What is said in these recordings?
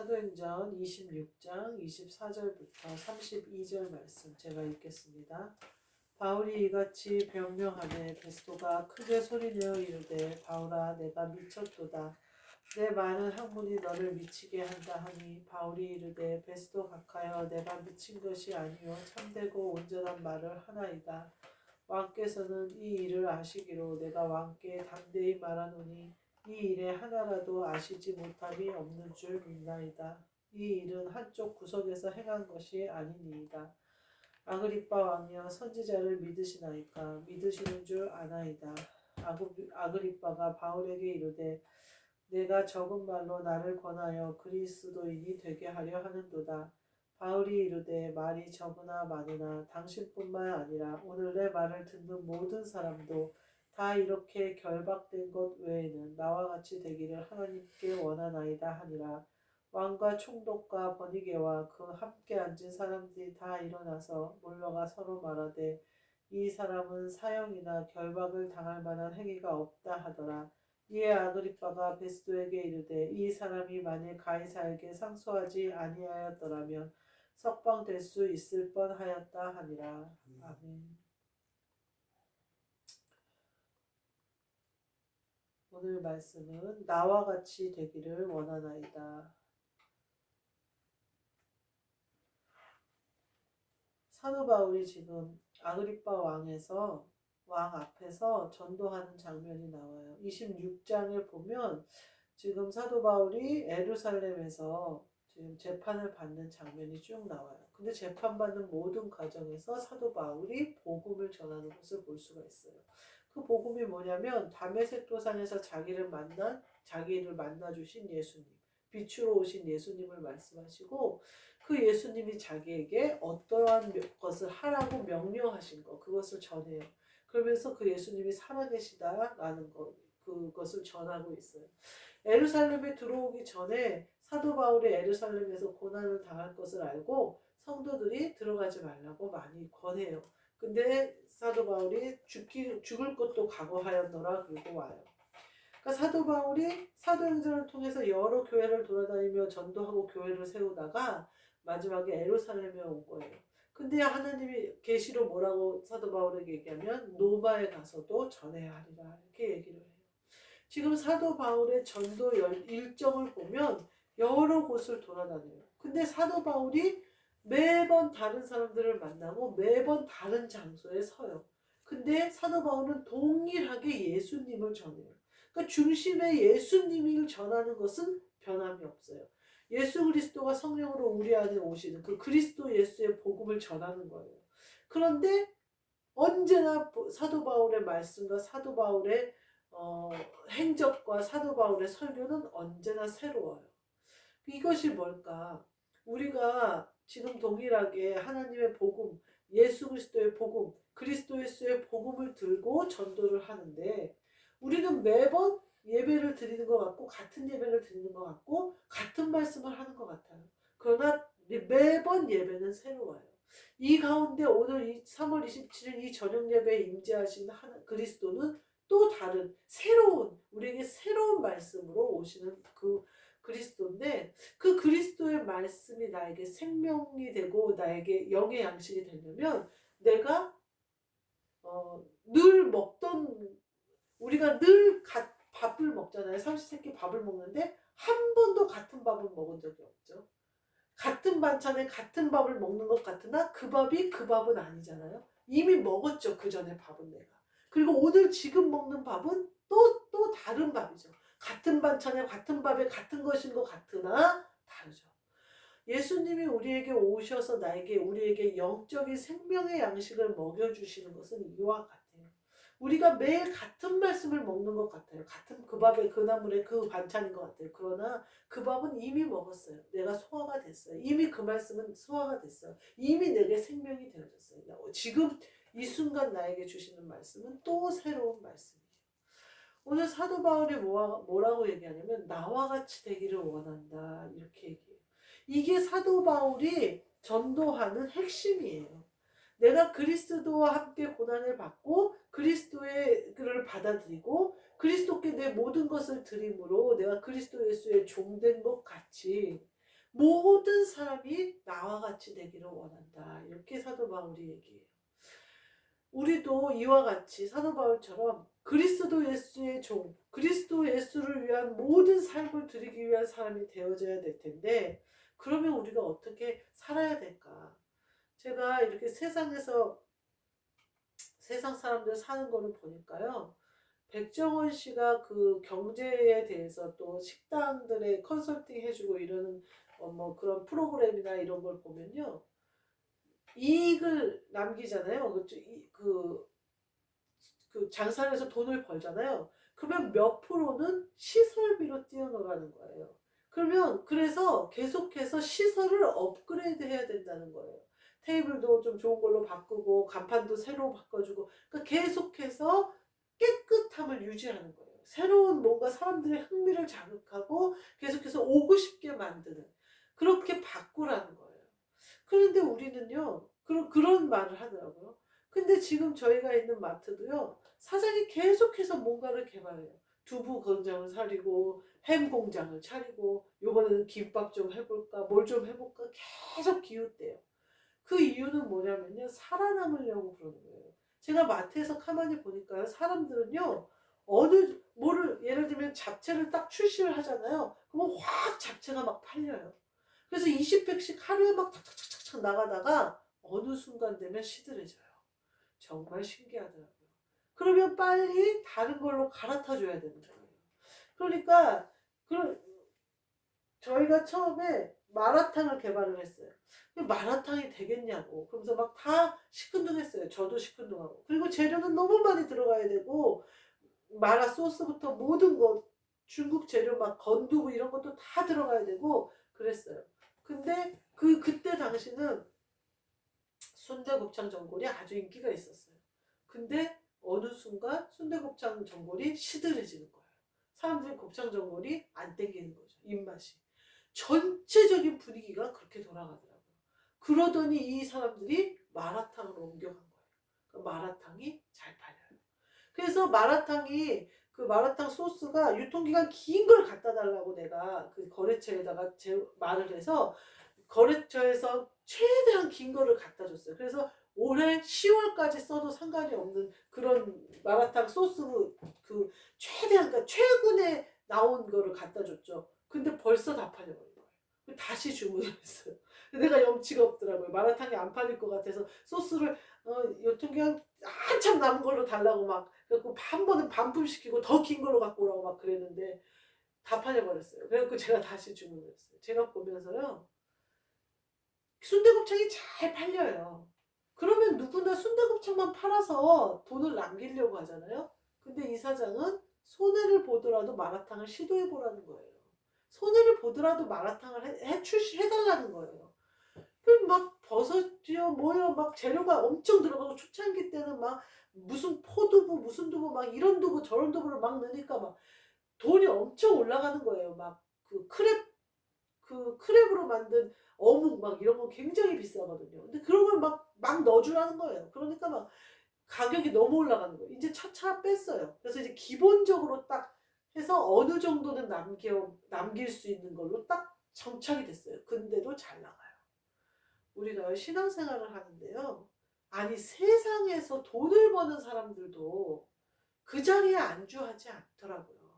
사도행전 26장 24절부터 32절 말씀 제가 읽겠습니다. 바울이 이같이 변명하되 베스도가 크게 소리내어 이르되 바울아 내가 미쳤도다. 내 많은 학문이 너를 미치게 한다 하니 바울이 이르되 베스도 각하여 내가 미친 것이 아니요 참되고 온전한 말을 하나이다. 왕께서는 이 일을 아시기로 내가 왕께 담대히 말하노니 이 일에 하나라도 아시지 못함이 없는 줄 믿나이다. 이 일은 한쪽 구석에서 행한 것이 아니니이다. 아그리빠 왕이여 선지자를 믿으시나이까? 믿으시는 줄 아나이다. 아그리빠가 바울에게 이르되 내가 적은 말로 나를 권하여 그리스도인이 되게 하려 하는도다. 바울이 이르되 말이 적으나 많으나 당신뿐만 아니라 오늘 내 말을 듣는 모든 사람도 다 이렇게 결박된 것 외에는 나와 같이 되기를 하나님께 원하나이다 하니라. 왕과 총독과 버니게와 그 함께 앉은 사람들이 다 일어나서 몰려가 서로 말하되 이 사람은 사형이나 결박을 당할 만한 행위가 없다 하더라. 이에 아그리빠가 베스도에게 이르되 이 사람이 만일 가이사에게 상소하지 아니하였더라면 석방될 수 있을 뻔하였다 하니라. 아멘. 오늘 말씀은 나와 같이 되기를 원하나이다. 사도 바울이 지금 아그리빠 왕 앞에서 전도하는 장면이 나와요. 26장을 보면 지금 사도 바울이 예루살렘에서 지금 재판을 받는 장면이 쭉 나와요. 근데 재판받는 모든 과정에서 사도 바울이 복음을 전하는 것을 볼 수가 있어요. 그 복음이 뭐냐면 다메섹 도상에서 자기를 만나주신 예수님, 빛으로 오신 예수님을 말씀하시고 그 예수님이 자기에게 어떠한 것을 하라고 명령하신 것, 그것을 전해요. 그러면서 그 예수님이 살아계시다라는 것, 그것을 전하고 있어요. 예루살렘에 들어오기 전에 사도 바울이 예루살렘에서 고난을 당할 것을 알고 성도들이 들어가지 말라고 많이 권해요. 근데 사도 바울이 죽을 것도 각오하였노라 그러고 와요. 그러니까 사도 바울이 사도행전을 통해서 여러 교회를 돌아다니며 전도하고 교회를 세우다가 마지막에 예루살렘에 온 거예요. 근데 하나님이 계시로 뭐라고 사도 바울에게 얘기하면 로마에 가서도 전해야 하리라 이렇게 얘기를 해요. 지금 사도 바울의 전도 일정을 보면 여러 곳을 돌아다녀요. 근데 사도 바울이 매번 다른 사람들을 만나고 매번 다른 장소에 서요. 근데 사도 바울은 동일하게 예수님을 전해요. 그러니까 중심에 예수님을 전하는 것은 변함이 없어요. 예수 그리스도가 성령으로 우리 안에 오시는 그 그리스도 예수의 복음을 전하는 거예요. 그런데 언제나 사도 바울의 말씀과 사도 바울의 행적과 사도 바울의 설교는 언제나 새로워요. 이것이 뭘까? 우리가 지금 동일하게 하나님의 복음, 예수 그리스도의 복음, 그리스도 예수의 복음을 들고 전도를 하는데 우리는 매번 예배를 드리는 것 같고 같은 예배를 드리는 것 같고 같은 말씀을 하는 것 같아요. 그러나 매번 예배는 새로워요. 이 가운데 오늘 3월 27일 이 저녁 예배에 임재하신 그리스도는 또 다른 새로운 우리에게 새로운 말씀으로 오시는 그 그리스도인데 그 그리스도의 말씀이 나에게 생명이 되고 나에게 영의 양식이 되려면 내가 늘 먹던 우리가 늘 밥을 먹잖아요. 삼시세끼 밥을 먹는데 한 번도 같은 밥을 먹은 적이 없죠. 같은 반찬에 같은 밥을 먹는 것 같으나 그 밥이 그 밥은 아니잖아요. 이미 먹었죠. 그 전에 밥은 내가. 그리고 오늘 지금 먹는 밥은 또 다른 밥이죠. 같은 반찬에 같은 밥에 같은 것인 것 같으나 다르죠. 예수님이 우리에게 오셔서 우리에게 영적인 생명의 양식을 먹여주시는 것은 이와 같아요. 우리가 매일 같은 말씀을 먹는 것 같아요. 같은 그 밥에 그 나물에 그 반찬인 것 같아요. 그러나 그 밥은 이미 먹었어요. 내가 소화가 됐어요. 이미 그 말씀은 소화가 됐어요. 이미 내게 생명이 되어졌어요. 지금 이 순간 나에게 주시는 말씀은 또 새로운 말씀이에요. 오늘 사도 바울이 뭐라고 얘기하냐면 나와 같이 되기를 원한다 이렇게 얘기해요. 이게 사도 바울이 전도하는 핵심이에요. 내가 그리스도와 함께 고난을 받고 그리스도의 그를 받아들이고 그리스도께 내 모든 것을 드림으로 내가 그리스도 예수의 종된 것 같이 모든 사람이 나와 같이 되기를 원한다. 이렇게 사도 바울이 얘기해요. 우리도 이와 같이 사도 바울처럼 그리스도 예수의 종, 그리스도 예수를 위한 모든 삶을 드리기 위한 사람이 되어져야 될 텐데, 그러면 우리가 어떻게 살아야 될까? 제가 이렇게 세상에서 세상 사람들 사는 거를 보니까요. 백정원 씨가 그 경제에 대해서 또 식당들의 컨설팅 해주고 이러는 뭐 그런 프로그램이나 이런 걸 보면요. 이익을 남기잖아요. 그 장사를 해서 돈을 벌잖아요. 그러면 몇 프로는 시설비로 띄어넣으라는 거예요. 그러면 그래서 계속해서 시설을 업그레이드 해야 된다는 거예요. 테이블도 좀 좋은 걸로 바꾸고 간판도 새로 바꿔주고, 그러니까 계속해서 깨끗함을 유지하는 거예요. 새로운 뭔가 사람들의 흥미를 자극하고 계속해서 오고 싶게 만드는, 그렇게 바꾸라는 거예요. 그런데 우리는요, 그런 말을 하더라고요. 근데 지금 저희가 있는 마트도요, 사장이 계속해서 뭔가를 개발해요. 두부 공장을 차리고, 햄 공장을 차리고, 요번에는 김밥 좀 해볼까, 뭘 좀 해볼까, 계속 기웃대요. 그 이유는 뭐냐면요, 살아남으려고 그러는 거예요. 제가 마트에서 가만히 보니까요, 사람들은요, 예를 들면 잡채를 딱 출시를 하잖아요. 그러면 확 잡채가 막 팔려요. 그래서 20팩씩 하루에 막 탁탁탁탁 나가다가 어느 순간 되면 시들해져요. 정말 신기하더라고요. 그러면 빨리 다른 걸로 갈아타 줘야 되는 거예요. 그러니까 저희가 처음에 마라탕을 개발을 했어요. 마라탕이 되겠냐고. 그러면서 막 다 시큰둥했어요. 저도 시큰둥하고. 그리고 재료는 너무 많이 들어가야 되고, 마라 소스부터 모든 거, 중국 재료 막 건두부 이런 것도 다 들어가야 되고 그랬어요. 근데 그때 당시는 순대곱창 전골이 아주 인기가 있었어요. 근데 어느 순간 순대곱창 전골이 시들해지는 거예요. 사람들이 곱창 전골이 안 땡기는 거죠. 입맛이. 전체적인 분위기가 그렇게 돌아가더라고요. 그러더니 이 사람들이 마라탕으로 옮겨간 거예요. 그 마라탕이 잘 팔려요. 그래서 그 마라탕 소스가 유통기간 긴 걸 갖다 달라고 내가 그 거래처에다가 말을 해서, 거래처에서 최대한 긴 거를 갖다 줬어요. 그래서 올해 10월까지 써도 상관이 없는 그런 마라탕 소스, 그 최대한, 그러니까 최근에 나온 거를 갖다 줬죠. 근데 벌써 다 팔려버린 거예요. 다시 주문을 했어요. 내가 염치가 없더라고요. 마라탕이 안 팔릴 것 같아서 소스를 유통기한 한참 남은 걸로 달라고 막, 그래갖고 한 번은 반품시키고 더 긴 걸로 갖고 오라고 막 그랬는데 다 팔려버렸어요. 그래갖고 제가 다시 주문을 했어요. 제가 보면서요, 순대곱창이 잘 팔려요. 그러면 누구나 순대곱창만 팔아서 돈을 남기려고 하잖아요. 근데 이 사장은 손해를 보더라도 마라탕을 시도해보라는 거예요. 손해를 보더라도 마라탕을 출시해달라는 거예요. 그럼 막 버섯이요 뭐요 막 재료가 엄청 들어가고, 초창기 때는 막 무슨 포두부 무슨 두부 막 이런 두부 저런 두부를 막 넣으니까 막 돈이 엄청 올라가는 거예요. 막 크랩으로 만든 어묵 막 이런 거 굉장히 비싸거든요. 근데 그런 걸 막 넣어주라는 거예요. 그러니까 막 가격이 너무 올라가는 거예요. 이제 차차 뺐어요. 그래서 이제 기본적으로 딱 해서 어느 정도는 남길 수 있는 걸로 딱 정착이 됐어요. 근데도 잘 나가요. 우리가 신앙생활을 하는데요. 아니, 세상에서 돈을 버는 사람들도 그 자리에 안주하지 않더라고요.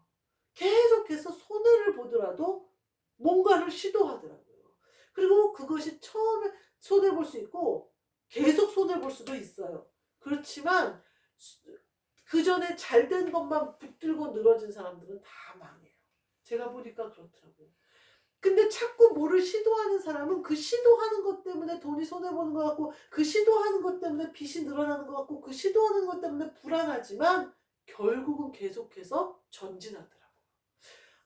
계속해서 손해를 보더라도 뭔가를 시도하더라고요. 그리고 그것이 처음에 손해볼 수 있고 계속 손해볼 수도 있어요. 그렇지만 그 전에 잘된 것만 붙들고 늘어진 사람들은 다 망해요. 제가 보니까 그렇더라고요. 근데 자꾸 뭐를 시도하는 사람은 그 시도하는 것 때문에 돈이 손해보는 것 같고, 그 시도하는 것 때문에 빚이 늘어나는 것 같고, 그 시도하는 것 때문에 불안하지만 결국은 계속해서 전진하더라고요.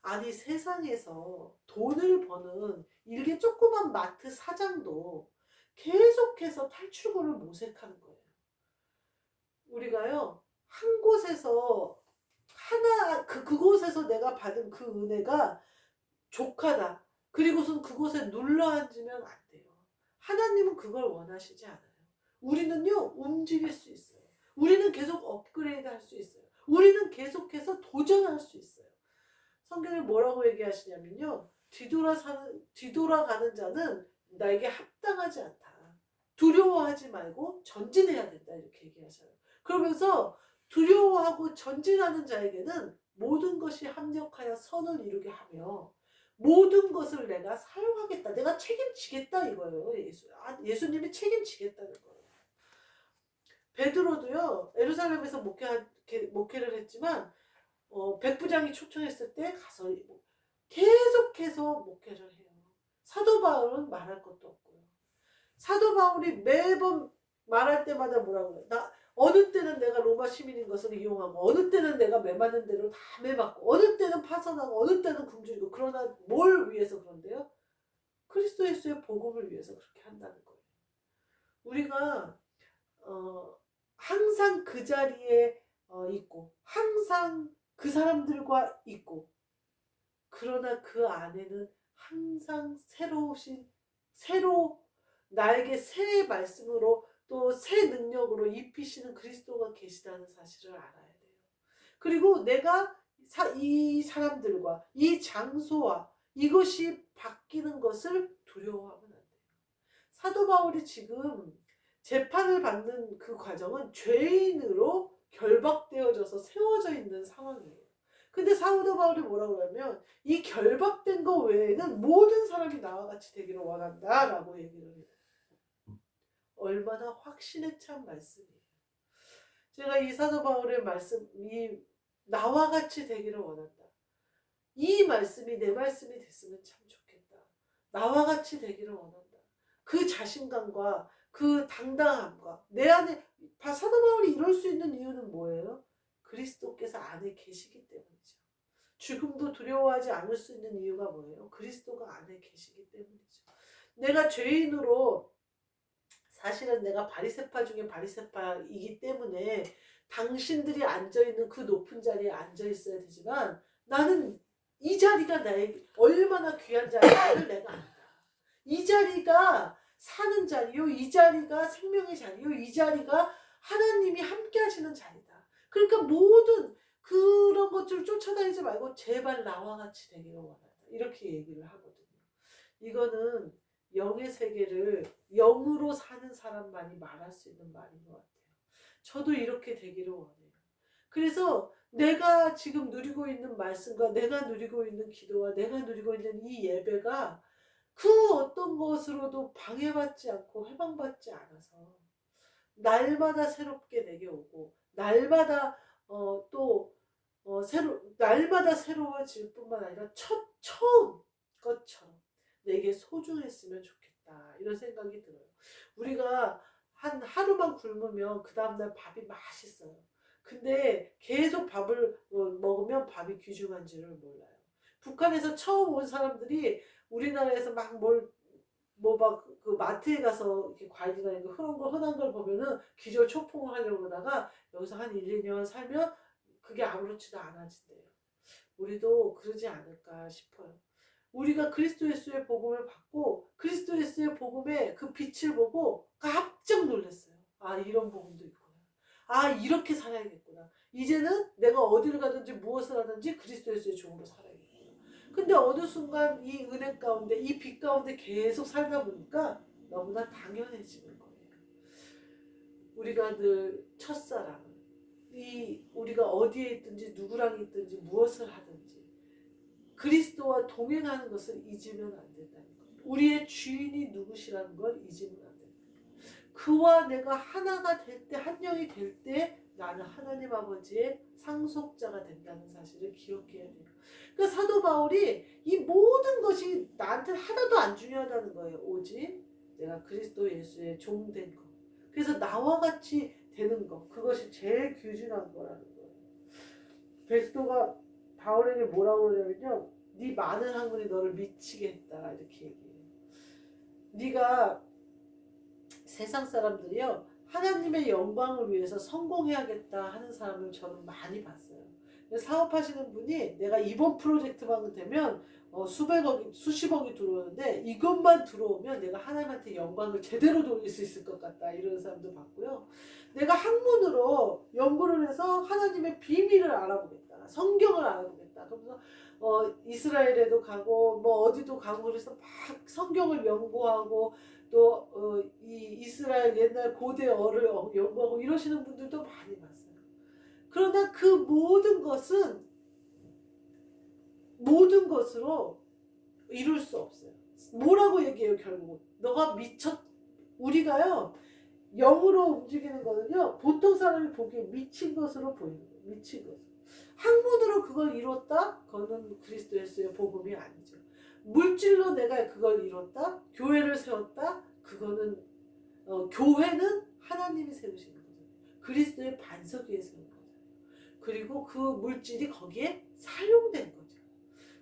아니, 세상에서 돈을 버는 일개 조그만 마트 사장도 계속해서 탈출구를 모색하는 거예요. 우리가요, 한 곳에서 그곳에서 내가 받은 그 은혜가 족하다, 그리고선 그곳에 눌러 앉으면 안 돼요. 하나님은 그걸 원하시지 않아요. 우리는요, 움직일 수 있어요. 우리는 계속 업그레이드 할 수 있어요. 우리는 계속해서 도전할 수 있어요. 성경에 뭐라고 얘기하시냐면요, 뒤돌아가는 자는 나에게 합당하지 않다. 두려워하지 말고 전진해야 된다. 이렇게 얘기하셔요. 그러면서 두려워하고 전진하는 자에게는 모든 것이 합력하여 선을 이루게 하며 모든 것을 내가 사용하겠다. 내가 책임지겠다 이거예요. 예수님이 책임지겠다는 거예요. 베드로도요. 예루살렘에서 목회를 했지만 백부장이 초청했을 때 가서 계속해서 목회를 해요. 사도 바울은 말할 것도 없고요. 사도 바울이 매번 말할 때마다 뭐라고 해요? 어느 때는 내가 로마 시민인 것을 이용하고 어느 때는 내가 매맞는 대로 다 매맞고 어느 때는 파선하고 어느 때는 굶주리고 그러나 뭘 위해서 그런데요? 그리스도 예수의 복음을 위해서 그렇게 한다는 거예요. 우리가 항상 그 자리에 있고 항상 그 사람들과 있고 그러나 그 안에는 항상 나에게 새 말씀으로 또 새 능력으로 입히시는 그리스도가 계시다는 사실을 알아야 돼요. 그리고 내가 이 사람들과 이 장소와 이것이 바뀌는 것을 두려워하면 안 돼요. 사도 바울이 지금 재판을 받는 그 과정은 죄인으로 결박되어져서 세워져 있는 상황이에요. 근데 사도 바울이 뭐라고 하면 이 결박된 거 외에는 모든 사람이 나와 같이 되기를 원한다 라고 얘기를 해요. 얼마나 확신에 찬 말씀이에요. 제가 이 사도 바울의 말씀이 나와 같이 되기를 원한다. 이 말씀이 내 말씀이 됐으면 참 좋겠다. 나와 같이 되기를 원한다. 그 자신감과 그 당당함과 내 안에 사도 바울이 이럴 수 있는 이유는 뭐예요? 그리스도께서 안에 계시기 때문이죠. 죽음도 두려워하지 않을 수 있는 이유가 뭐예요? 그리스도가 안에 계시기 때문이죠. 내가 죄인으로 사실은 내가 바리새파 중에 바리새파이기 때문에 당신들이 앉아있는 그 높은 자리에 앉아있어야 되지만 나는 이 자리가 나에게 얼마나 귀한 자리인지를 내가 안다. 이 자리가 사는 자리요. 이 자리가 생명의 자리요. 이 자리가 하나님이 함께 하시는 자리다. 그러니까 모든 그런 것들을 쫓아다니지 말고 제발 나와 같이 되기를 원한다. 이렇게 얘기를 하거든요. 이거는 영의 세계를 영으로 사는 사람만이 말할 수 있는 말인 것 같아요. 저도 이렇게 되기를 원해요. 그래서 내가 지금 누리고 있는 말씀과 내가 누리고 있는 기도와 내가 누리고 있는 이 예배가 그 어떤 것으로도 방해받지 않고 해방받지 않아서 날마다 새롭게 내게 오고 날마다 날마다 새로워질 뿐만 아니라 처음 것처럼 내게 소중했으면 좋겠다 이런 생각이 들어요. 우리가 한 하루만 굶으면 그 다음날 밥이 맛있어요. 근데 계속 밥을 먹으면 밥이 귀중한지를 몰라요. 북한에서 처음 온 사람들이 우리나라에서 그 마트에 가서 이렇게 과일이나 이거 흔한 걸 보면은 기절초풍을 하려고 하다가 여기서 한 1, 2년 살면 그게 아무렇지도 않아진대요. 우리도 그러지 않을까 싶어요. 우리가 그리스도 예수의 복음을 받고 그리스도 예수의 복음의 그 빛을 보고 깜짝 놀랐어요. 아, 이런 복음도 있구나. 아, 이렇게 살아야겠구나. 이제는 내가 어디를 가든지 무엇을 하든지 그리스도 예수의 종으로 살아야겠구나. 근데 어느 순간 이 은혜 가운데 이 빛 가운데 계속 살다 보니까 너무나 당연해지는 거예요. 우리가 늘 첫사랑, 우리가 어디에 있든지 누구랑 있든지 무엇을 하든지 그리스도와 동행하는 것을 잊으면 안 된다는 거예요. 우리의 주인이 누구시라는 걸 잊으면 안 된다. 그와 내가 하나가 될 때, 한 영이 될 때 나는 하나님 아버지의 상속자가 된다는 사실을 기억해야 돼요. 그러니까 사도 바울이 이 모든 것이 나한테 하나도 안 중요하다는 거예요. 오직 내가 그리스도 예수의 종 된 것. 그래서 나와 같이 되는 것. 그것이 제일 귀중한 거라는 거예요. 베스도가 바울에게 뭐라고 그러냐면요. 네 많은 학문이 너를 미치게 했다. 이렇게 얘기해요. 네가 세상 사람들이요. 하나님의 영광을 위해서 성공해야겠다 하는 사람을 저는 많이 봤어요. 사업하시는 분이 내가 이번 프로젝트만 되면 수백억이 수십억이 들어오는데 이것만 들어오면 내가 하나님한테 영광을 제대로 돌릴 수 있을 것 같다 이런 사람도 봤고요. 내가 학문으로 연구를 해서 하나님의 비밀을 알아보겠다, 성경을 알아보겠다. 그러면서 이스라엘에도 가고 뭐 어디도 가고 그래서 막 성경을 연구하고 또 이 이스라엘 옛날 고대어를 연구하고 이러시는 분들도 많이 봤어요. 그러나 그 모든 것으로 이룰 수 없어요. 뭐라고 얘기해요? 결국은 너가 우리가요 영으로 움직이는 거는요 보통 사람이 보기에 미친 것으로 보이는 거예요. 미친 것. 학문으로 그걸 이뤘다? 그거는 그리스도 예수의 복음이 아니죠. 물질로 내가 그걸 이뤘다? 교회를 세웠다? 그거는 교회는 하나님이 세우시는 거죠. 그리스도의 반석 위에 세운 거죠. 그리고 그 물질이 거기에 사용된 거죠.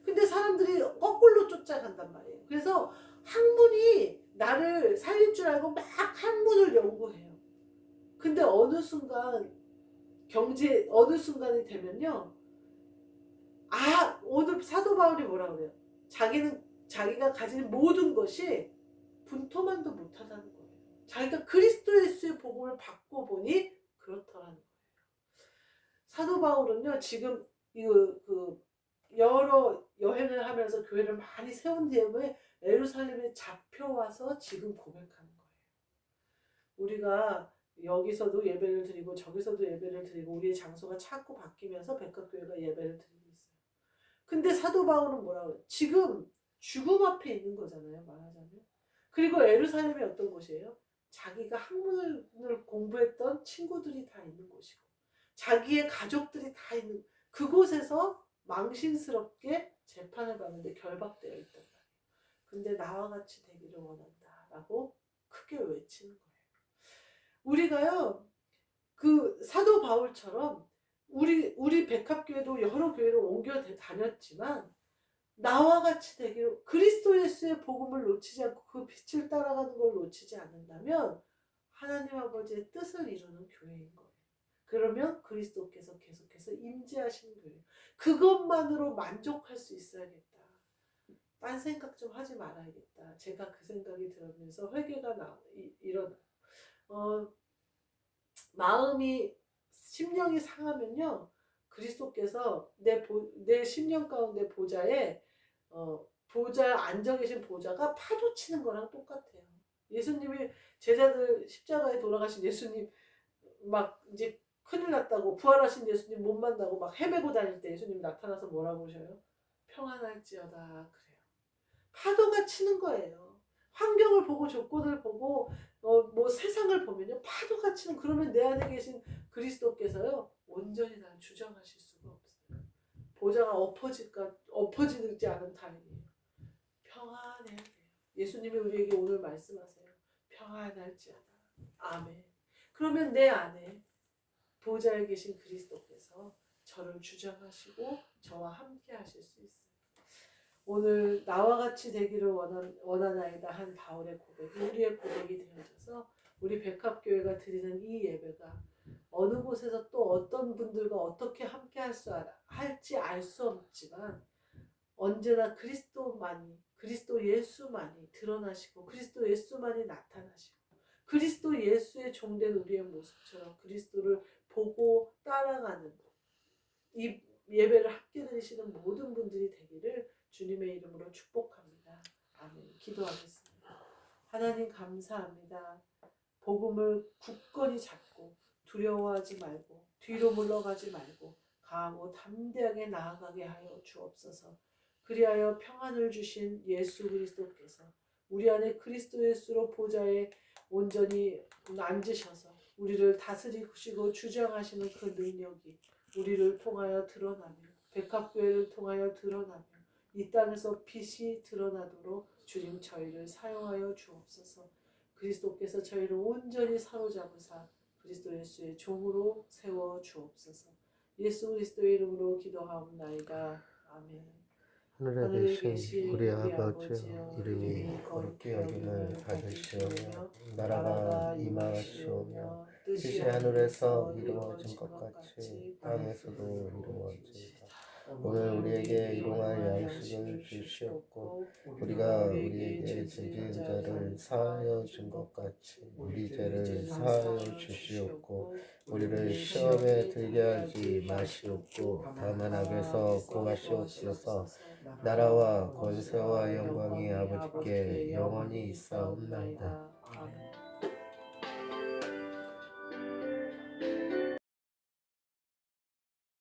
근데 사람들이 거꾸로 쫓아간단 말이에요. 그래서 학문이 나를 살릴 줄 알고 막 학문을 연구해요. 근데 어느 순간이 되면요. 오늘 사도 바울이 뭐라 그래요? 자기가 가진 모든 것이 분토만도 못하다는 거예요. 자기가 그리스도 예수의 복음을 받고 보니 그렇더라는 거예요. 사도 바울은요, 지금 여러 여행을 하면서 교회를 많이 세운 다음에 예루살렘에 잡혀와서 지금 고백하는 거예요. 우리가 여기서도 예배를 드리고 저기서도 예배를 드리고 우리의 장소가 자꾸 바뀌면서 백합교회가 예배를 드리고 있어요. 근데 사도 바울은 뭐라고 해요? 지금 죽음 앞에 있는 거잖아요, 말하자면. 그리고 예루살렘이 어떤 곳이에요? 자기가 학문을 공부했던 친구들이 다 있는 곳이고 자기의 가족들이 다 있는 그곳에서 망신스럽게 재판을 받는데 결박되어 있단 말이에요. 근데 나와 같이 되기를 원한다라고 크게 외치는 거예요. 우리가요, 그 사도 바울처럼 우리 백합교회도 여러 교회로 옮겨 다녔지만 나와 같이 되기를 그리스도 예수의 복음을 놓치지 않고 그 빛을 따라가는 걸 놓치지 않는다면 하나님 아버지의 뜻을 이루는 교회인 거예요. 그러면 그리스도께서 계속해서 임재하시는 교회. 그것만으로 만족할 수 있어야겠다. 딴 생각 좀 하지 말아야겠다. 제가 그 생각이 들으면서 회개가 일어나. 마음이 심령이 상하면요. 그리스도께서 내 심령 가운데 보좌에 앉아 계신 보좌가 파도 치는 거랑 똑같아요. 예수님이 제자들 십자가에 돌아가신 예수님 막 이제 큰일 났다고 부활하신 예수님 못 만나고 막 헤매고 다닐 때 예수님 나타나서 뭐라고 하셔요? 평안할지어다 그래요. 파도가 치는 거예요. 환경을 보고 조건을 보고 뭐 세상을 보면요 파도가 치는 그러면 내 안에 계신 그리스도께서요 온전히 날 주장하실 수가 없어요. 보좌가 엎어지지 않은 타임이에요. 평안해야 돼요. 예수님이 우리에게 오늘 말씀하세요. 평안할지어다. 아멘. 그러면 내 안에 보좌에 계신 그리스도께서 저를 주장하시고 저와 함께 하실 수 있어요. 오늘 나와 같이 되기를 원하나이다 한 바울의 고백이 우리의 고백이 되어져서 우리 백합교회가 드리는 이 예배가 어느 곳에서 또 어떤 분들과 어떻게 함께 할지 알 수 없지만 언제나 그리스도 예수만이 드러나시고 그리스도 예수만이 나타나시고 그리스도 예수의 종된 우리의 모습처럼 그리스도를 보고 따라가는 이 예배를 함께 드리시는 모든 분들이 되기를 주님의 이름으로 축복합니다. 아멘. 기도하겠습니다. 하나님 감사합니다. 복음을 굳건히 잡고 두려워하지 말고 뒤로 물러가지 말고 강하고 담대하게 나아가게 하여 주옵소서. 그리하여 평안을 주신 예수 그리스도께서 우리 안에 그리스도 예수로 보좌에 온전히 앉으셔서 우리를 다스리시고 주장하시는 그 능력이 우리를 통하여 드러나며 백합교회를 통하여 드러나며 이 땅에서 빛이 드러나도록 주님 저희를 사용하여 주옵소서. 그리스도께서 저희를 온전히 사로잡으사 그리스도 예수의 종으로 세워 주옵소서. 예수 그리스도의 이름으로 기도하옵나이다. 아멘. 하늘에 계신 우리 아버지여, 이름이 거룩히 여김을 받으시오며 나라가 임하시오며 뜻이 하늘에서 이루어진 것 같이 땅에서도 이루어지이다. 오늘 우리에게 일용할 양식을 주시옵고 우리가 우리에게 죄지은 자를 사하여 준 것 같이 우리 죄를 사하여 주시옵고 우리를 시험에 들게 하지 마시옵고 다만 악에서 구하시옵소서. 나라와 권세와 영광이 아버지께 영원히 있사옵나이다. 아멘.